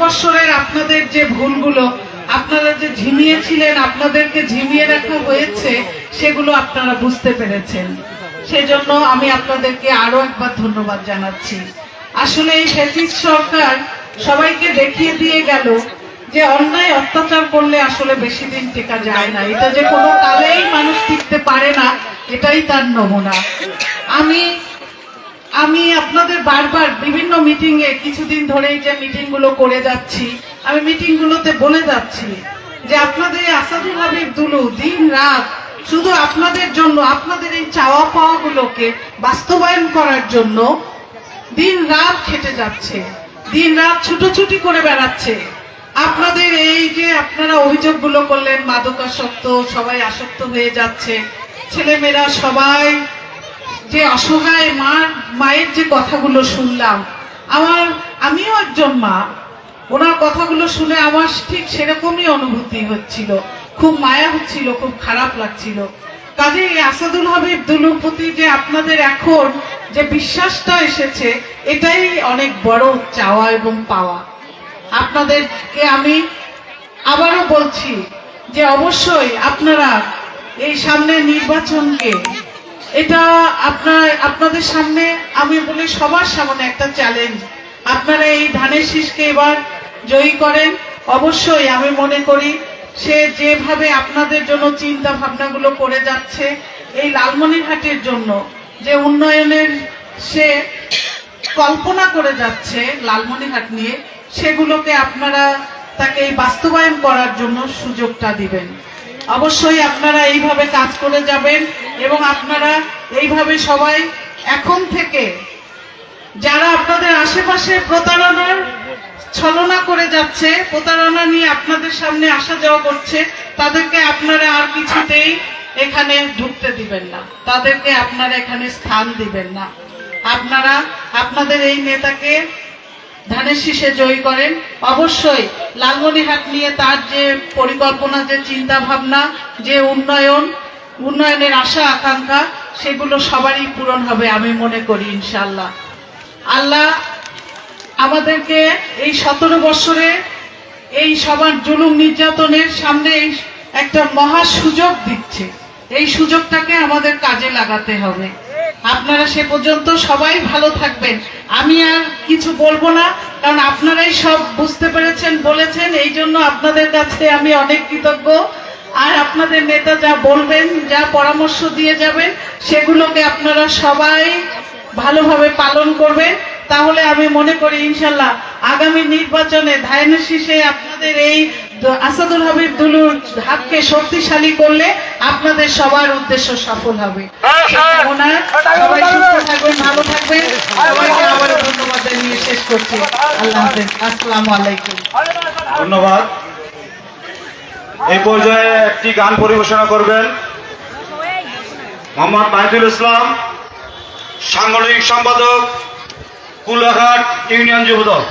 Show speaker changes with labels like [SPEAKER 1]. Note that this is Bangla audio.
[SPEAKER 1] বছরের আপনাদের যে ভুলগুলো, আপনারা যে ঝিমিয়েছিলেন, আপনাদেরকে ঝিমিয়ে রাখা হয়েছে, সেগুলো আপনারা বুঝতে পেরেছেন। সেজন্য আমি আপনাদেরকে আরো একবার ধন্যবাদ জানাচ্ছি। আসলে এই ফ্যাসিস্ট সরকার সবাইকে দেখিয়ে দিয়ে গেল যে অন্যায় অত্যাচার করলে আসলে বেশি দিন টেকা যায় না, এটা যে কোনো কালেই মানুষ টিকতে পারে না, এটাই তার নমুনা। আমি আপনাদের বারবার বিভিন্ন মিটিং এ কিছুদিন ধরেই যে মিটিং গুলো করে যাচ্ছি, আমি মিটিং গুলোতে বলে যাচ্ছি যে আপনাদের আসাদুল হাবিব দুলু দিন রাত শুধু আপনাদের জন্য, আপনাদের এই চাওয়া পাওয়া গুলোকে বাস্তবায়ন করার জন্য দিন রাত খেটে যাচ্ছে, দিন রাত ছুটোছুটি করে বেড়াচ্ছে। আপনাদের এই যে আপনারা অভিযোগগুলো করলেন, মাদকাসক্ত সবাই আসক্ত হয়ে যাচ্ছে, ছেলেমেয়েরা সবাই যে অসহায়, মায়ের যে কথাগুলো শুনলাম, আমিও একজন মা, ওনার কথাগুলো শুনে আমার ঠিক সেরকমই অনুভূতি হচ্ছিল, খুব মায়া হচ্ছিল, খুব খারাপ লাগছিল। কাজে আসাদুল হাবিব দুলুর প্রতি যে আপনাদের এখন যে বিশ্বাসটা এসেছে, এটাই অনেক বড় চাওয়া এবং পাওয়া। আপনাদেরকে আমি আবারও বলছি যে অবশ্যই আপনারা এই সামনে নির্বাচনকে, এটা আপনাদের সামনে আমি বলি সবার সামনে একটা চ্যালেঞ্জ, আপনারা এই ধানের শীষকে এবার জয়ী করেন। অবশ্যই আমি মনে করি সে যেভাবে আপনাদের জন্য চিন্তা ভাবনাগুলো করে যাচ্ছে, এই লালমনিরহাটের জন্য যে উন্নয়নের সে কল্পনা করে যাচ্ছে লালমনিরহাট নিয়ে, সেগুলোকে আপনারা তাকে এই বাস্তবায়ন করার জন্য সুযোগটা দিবেন। অবশ্যই আপনারা এইভাবে কাজ করে যাবেন এবং আপনারা এইভাবে সবাই এখন থেকে যারা আপনাদের আশেপাশে প্রতারণার ছলনা করে যাচ্ছে, প্রতারণা নিয়ে আপনাদের সামনে আসা যাওয়া করছে, তাদেরকে আপনারা আর কিছুতেই এখানে ঢুকতে দিবেন না, তাদেরকে আপনারা এখানে স্থান দিবেন না। আপনারা আপনাদের এই নেতাকে ধানের শীষে জয়ী করেন। অবশ্যই লালমনিরহাট নিয়ে তার যে পরিকল্পনা, যে চিন্তা ভাবনা, যে উন্নয়নের আশা আকাঙ্ক্ষা, সেগুলো সবারই পূরণ হবে আমি মনে করি ইনশাআল্লাহ। আল্লাহ আমাদেরকে এই 17 বছরে এই সবার জুলুম নির্যাতনের সামনে একটা মহা সুযোগ দিচ্ছে, এই সুযোগটাকে আমাদের কাজে লাগাতে হবে। আপনারা সে পর্যন্ত সবাই ভালো থাকবেন। আমি আর কিছু বলবো না, কারণ আপনারাই সব বুঝতে পেরেছেন, বলেছেন, এই জন্য আপনাদের কাছে আমি অনেক কৃতজ্ঞ। আর আপনাদের নেতা যা বলবেন, যা পরামর্শ দিয়ে যাবেন, সেগুলোকে আপনারা সবাই ভালোভাবে পালন করবেন। তাহলে আমি মনে করি ইনশাল্লাহ আগামী নির্বাচনে ধানের শীষে আপনাদের এই আসাদুল হাবিব দুলুর হাতকে শক্তিশালী করলে আপনাদের সবার উদ্দেশ্য সফল হবে। সবাই সুস্থ থাকবেন, ভালো থাকবেন। সবাইকে আবারও ধন্যবাদ জানিয়ে শেষ করছি। আল্লাহ হাফেজ, আসসালামু আলাইকুম।
[SPEAKER 2] ধন্যবাদ। এই পর্যায়ে একটি গান পরিবেশনা করবেন মোহাম্মদ মাহিদুল ইসলাম, সাংগঠনিক সম্পাদক কুলাঘাট ইউনিয়ন যুবদল।